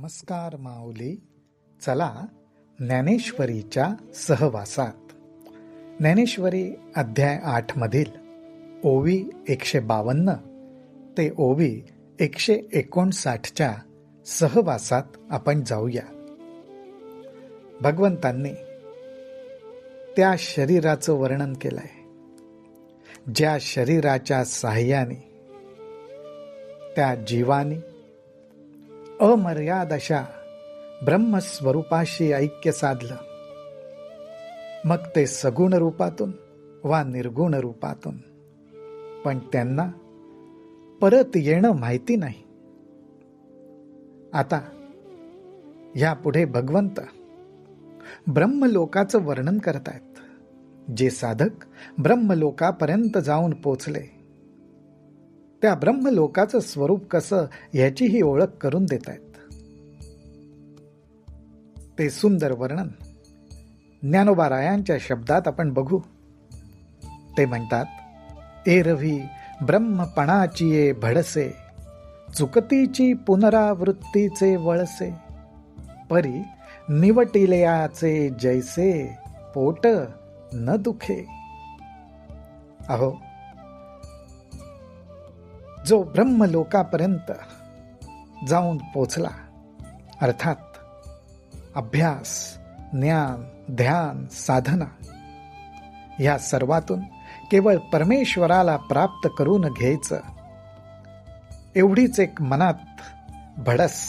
नमस्कार माऊली. चला ज्ञानेश्वरीच्या सहवासात. ज्ञानेश्वरी अध्याय 8 मधील ओवी 152 ते ओवी 159च्या सहवासात आपण जाऊया. भगवंतांनी त्या शरीराचं वर्णन केलंय, ज्या शरीराच्या साह्याने त्या जीवानी अमर्याद अशा ब्रह्मस्वरूपाशी ऐक्य साधलं. मग ते सगुण रूपातून वा निर्गुण रूपातून, पण त्यांना परत येणं माहिती नाही. आता यापुढे भगवंत ब्रह्मलोकाचं वर्णन करतायत. जे साधक ब्रह्मलोकापर्यंत जाऊन पोचले, त्या ब्रह्मलोकाचं स्वरूप कसं याचीही ओळख करून देत आहेत. ते सुंदर वर्णन ज्ञानोबारायांच्या शब्दात आपण बघू. ते म्हणतात, एरवी ब्रह्मपणाची ये भडसे, चुकतीची पुनरावृत्तीचे वळसे, परी निवटिलयाचे जैसे, पोट न दुखे. अहो, जो ब्रह्मलोकापर्यंत जाऊन पोचला, अर्थात अभ्यास, ज्ञान, ध्यान, साधना या सर्वातून केवळ परमेश्वराला प्राप्त करून घ्यायचं, एवढीच एक मनात भडस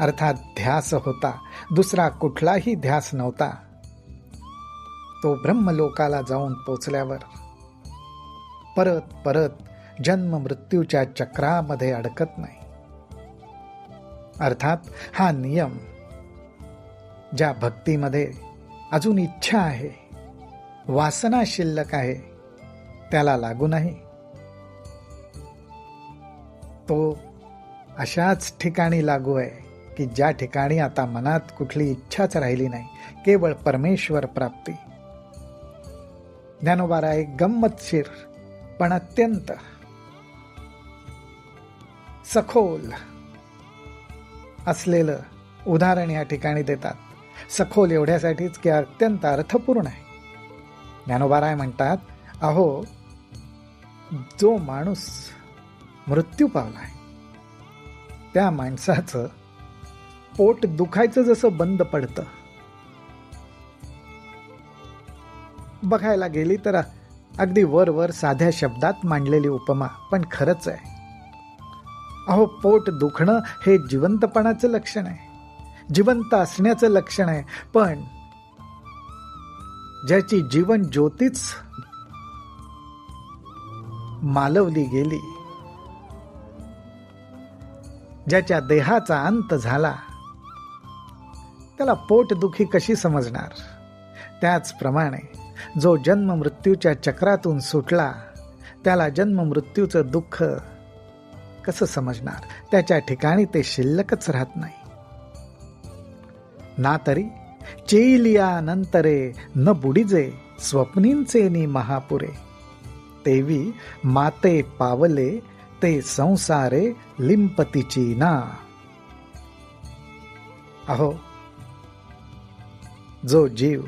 अर्थात ध्यास होता. दुसरा कुठलाही ध्यास नव्हता. तो ब्रह्मलोकाला जाऊन पोचल्यावर परत परत जन्म मृत्यूच्या चक्रामध्ये अडकत नाही. अर्थात हा नियम ज्या भक्तीमध्ये अजून इच्छा आहे, वासना शिल्लक आहे, त्याला लागू नाही. तो अशाच ठिकाणी लागू आहे की ज्या ठिकाणी आता मनात कुठली इच्छाच राहिली नाही, केवळ परमेश्वर प्राप्ती. ज्ञानोबारा एक गंमतशीर पण अत्यंत सखोल असलेलं उदाहरण या ठिकाणी देतात. सखोल एवढ्यासाठीच की अत्यंत अर्थपूर्ण आहे. ज्ञानोबाराय म्हणतात, अहो, जो माणूस मृत्यू पावलाय, त्या माणसाचं पोट दुखायचं जसं बंद पडतं. बघायला गेली तर अगदी वर साध्या शब्दात मांडलेली उपमा, पण खरंच आहे. अहो, पोट दुखणं हे जिवंतपणाचं लक्षण आहे, जिवंत असण्याचं लक्षण आहे. पण ज्याची जीवन ज्योतीच मालवली गेली, ज्याच्या देहाचा अंत झाला, त्याला पोटदुखी कशी समजणार? त्याचप्रमाणे जो जन्म मृत्यूच्या चक्रातून सुटला, त्याला जन्म मृत्यूचं दुःख कसं समजणार? त्याच्या ठिकाणी ते शिल्लकच राहत नाही. ना तरी चेलिया नंतरे न बुडीजे, स्वप्नींचे नि महापुरे, तेवी माते पावले ते संसारे लिंपतीची ना. अहो, जो जीव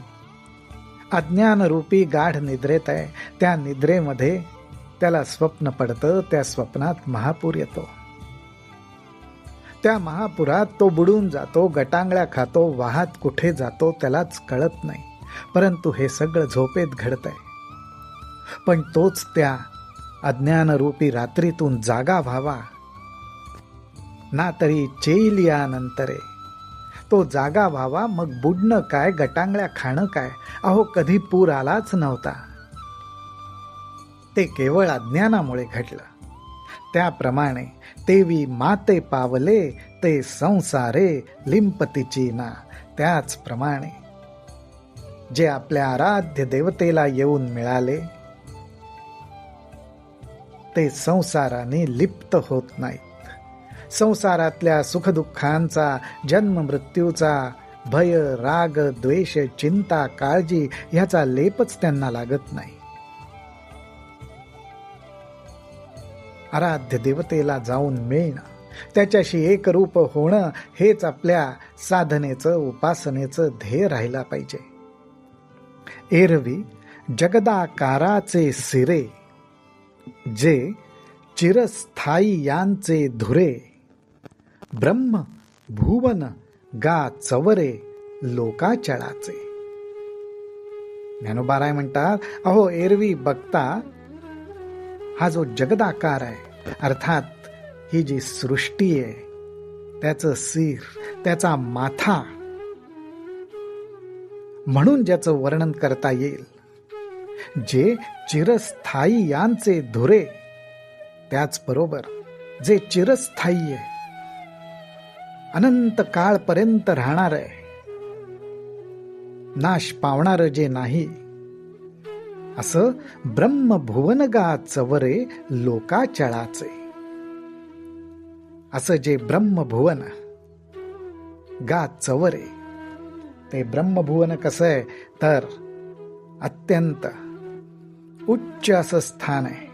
अज्ञानरूपी गाढ निद्रेत आहे, त्या निद्रेमध्ये त्याला स्वप्न पडतं. त्या स्वप्नात महापूर येतो. त्या महापुरात तो बुडून जातो, गटांगळ्या खातो, वाहत कुठे जातो त्यालाच कळत नाही. परंतु हे सगळं झोपेत घडतंय. पण तोच त्या अज्ञानरूपी रात्रीतून जागा व्हावा, ना तरी चेलिया नंतरे, तो जागा व्हावा. मग बुडणं काय, गटांगळ्या खाणं काय? अहो, कधी पूर आलाच नव्हता. ते केवळ अज्ञानामुळे घडलं. त्याप्रमाणे तेवी माते पावले ते संसारे लिंपतीची ना. त्याचप्रमाणे जे आपल्या आराध्य देवतेला येऊन मिळाले, ते संसाराने लिप्त होत नाहीत. संसारातल्या सुखदुःखांचा, जन्म मृत्यूचा, भय, राग, द्वेष, चिंता, काळजी ह्याचा लेपच त्यांना लागत नाही. आराध्य देवतेला जाऊन मिळणं, त्याच्याशी एकरूप होणं हेच आपल्या साधनेचं, उपासनेचं ध्येय राहिला पाहिजे. एरवी जगदाकाराचे सिरे, जे चिरस्थायी यांचे धुरे, ब्रह्म भुवन गा चवरे लोकाचळाचे. ज्ञानोबाराय म्हणतात, अहो एरवी बघता हा जो जगदाकार आहे, अर्थात ही जी सृष्टी आहे, त्याचं सिर, त्याचा माथा म्हणून ज्याचं वर्णन करता येईल, जे चिरस्थायी यांचे धुरे, त्याचबरोबर जे चिरस्थायी आहे, अनंत काळपर्यंत राहणार आहे, नाश पावणार जे नाही, असं ब्रह्मभुवन गा चवरे लोकाचळाचे. असं जे ब्रह्मभुवन गा चवरे, ते ब्रह्मभुवन कसं आहे तर अत्यंत उच्च असं स्थान आहे.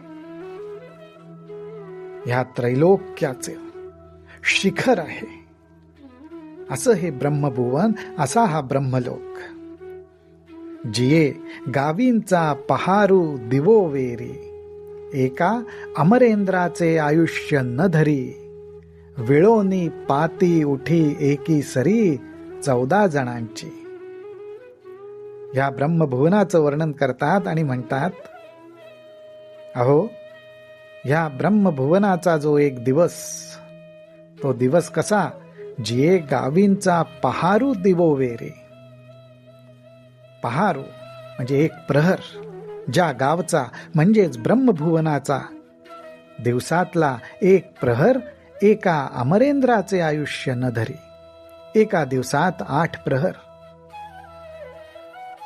ह्या त्रैलोक्याचे शिखर आहे. असं हे ब्रह्मभुवन, असा हा ब्रह्मलोक. जिये गावींचा पहारू दिवो वेरी, एका अमरेंद्राचे आयुष्य न धरी, विळोनी पाती उठी एकी सरी 14 जणांची. या ब्रह्मभुवनाचं वर्णन करतात आणि म्हणतात, अहो या ब्रह्मभुवनाचा जो एक दिवस, तो दिवस कसा, जिये गावींचा पहारू दिवो वेरे. पहारू म्हणजे एक प्रहर, ज्या गावचा म्हणजेच ब्रह्मभुवनाचा दिवसातला एक प्रहर एका अमरेंद्राचे आयुष्य न धरी. एका दिवसात 8 प्रहर,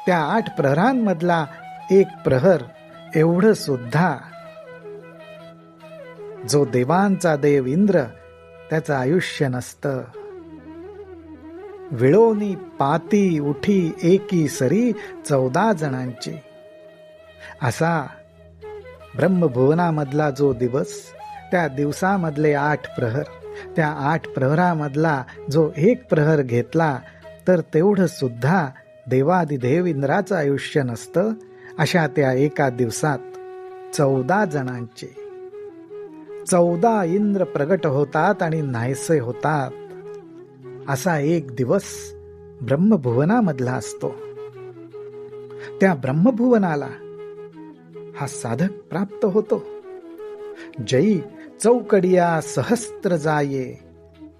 त्या 8 प्रहरांमधला एक प्रहर एवढं सुद्धा जो देवांचा देव इंद्र, त्याचं आयुष्य नसतं. विळोनी पाती उठी एकी सरी 14 जणांची. असा ब्रह्मभुवनामधला जो दिवस, त्या दिवसामधले 8 प्रहर, त्या 8 प्रहरामधला जो एक प्रहर घेतला तर तेवढं सुद्धा देवादिदेव इंद्राचं आयुष्य नसतं. अशा त्या एका दिवसात 14 जणांचे 14 इंद्र प्रगट होतात आणि नाहीसे होतात. असा एक दिवस ब्रह्मभुवनामधला असतो. त्या ब्रह्मभुवनाला हा साधक प्राप्त होतो. जई चौकडिया सहस्त्र जाये,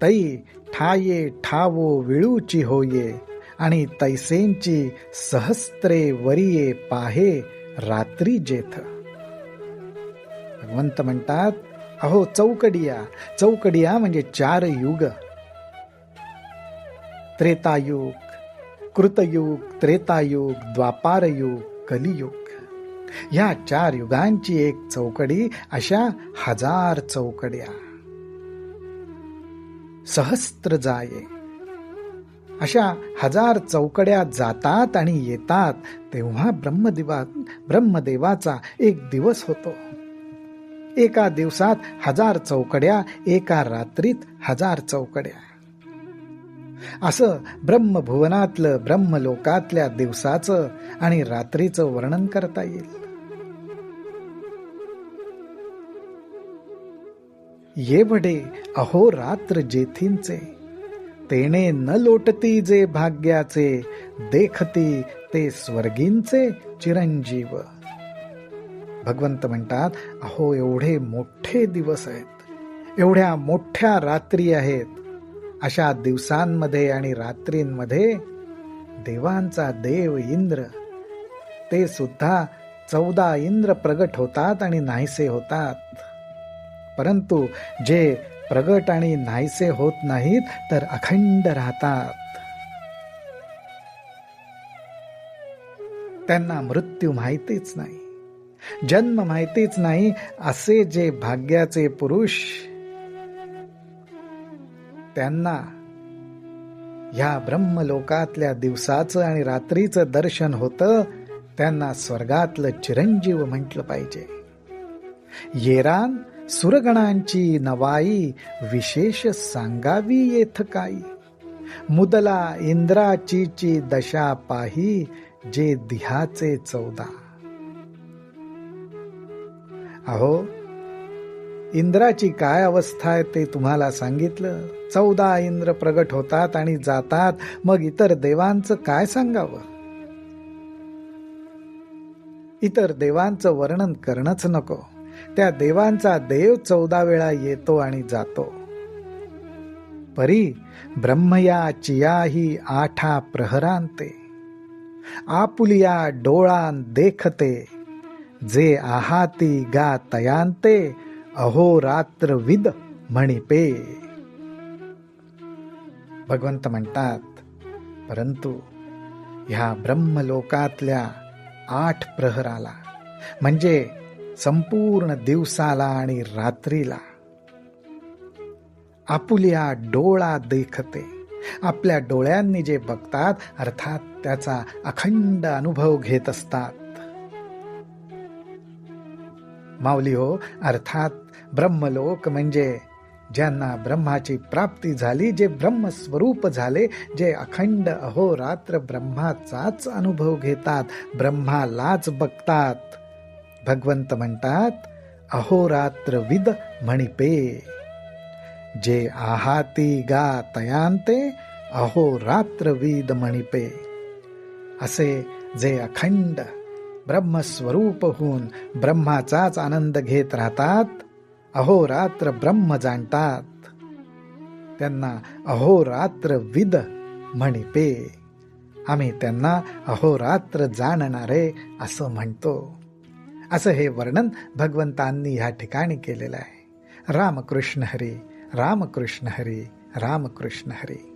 तै ठाये ठावो विळूची होये, आणि तैसेंची सहस्त्रे वरिये पाहे रात्री जेथ. भगवंत म्हणतात, अहो चौकडिया, चौकडिया म्हणजे 4 युग, त्रेतायुग, कृतयुग, त्रेतायुग, द्वापारयुग, कलियुग. या 4 युगांची एक चौकडी, अशा 1000 चौकड्या. सहस्त्र जाये, अशा 1000 चौकड्या जातात आणि येतात. तेव्हा ब्रह्मदेवाचा एक दिवस होतो. एका दिवसात 1000 चौकड्या, एका रात्रीत 1000 चौकड्या. असं ब्रह्मभुवनातलं, ब्रह्मलोकातल्या दिवसाचं आणि रात्रीचं वर्णन करता येईल. येवढे अहोरात्र जेथींचे, तेणे न लोटती जे भाग्याचे, देखती ते स्वर्गींचे चिरंजीव. भगवंत म्हणतात, अहो एवढे मोठे दिवस आहेत, एवढ्या मोठ्या रात्री आहेत. अशा दिवसांमध्ये आणि रात्रींमध्ये देवांचा देव इंद्र, ते सुद्धा 14 इंद्र प्रगट होतात आणि नाहीसे होतात. परंतु जे प्रगट आणि नाहीसे होत नाहीत तर अखंड राहतात. त्यांना मृत्यू माहितीच नाही, जन्म माहितीच नाही. असे जे भाग्याचे पुरुष, त्यांना ह्या ब्रह्मलोकातल्या दिवसाचं आणि रात्रीचं दर्शन होतं. त्यांना स्वर्गातलं चिरंजीव म्हटलं पाहिजे. येरान सुरगणांची नवाई विशेष सांगावी येथ काही. मुदला इंद्राची दशा पाही जे दिहाचे 14. अहो, इंद्राची काय अवस्था आहे ते तुम्हाला सांगितलं. 14 इंद्र प्रगट होतात आणि जातात, मग इतर देवांचं काय सांगावं. इतर देवांचं वर्णन करणंच नको. त्या देवांचा देव 14 वेळा येतो आणि जातो. परी ब्रह्मया चियाही 8 प्रहरांते. आपुलिया डोळान देखते जे आहाती गा तयांते. अहोरात्र विद म्हणिपे. भगवंत म्हणतात, परंतु ह्या ब्रह्मलोकातल्या 8 प्रहराला म्हणजे संपूर्ण दिवसाला आणि रात्रीला आपुलिया डोळा देखते, आपल्या डोळ्यांनी जे बघतात, अर्थात त्याचा अखंड अनुभव घेत असतात. माऊली हो, अर्थात ब्रह्मलोक म्हणजे ज्यांना ब्रह्माची प्राप्ती झाली, जे ब्रह्मस्वरूप झाले, जे अखंड अहोरात्र ब्रह्माचाच अनुभव घेतात, ब्रह्मालाच बघतात. भगवंत म्हणतात, अहोरात्र विद म्हणिपे. जे आहाती गा तयांते अहोरात्र विद म्हणिपे. असे जे अखंड ब्रह्मस्वरूप होऊन ब्रह्माचाच आनंद घेत राहतात, अहोरात्र ब्रह्म जाणतात, त्यांना अहोरात्र विद म्हणिपे. आम्ही त्यांना अहोरात्र जाणणारे असं म्हणतो. असं हे वर्णन भगवंतांनी ह्या ठिकाणी केलेलं आहे. रामकृष्ण हरी, रामकृष्ण हरी, रामकृष्ण हरी.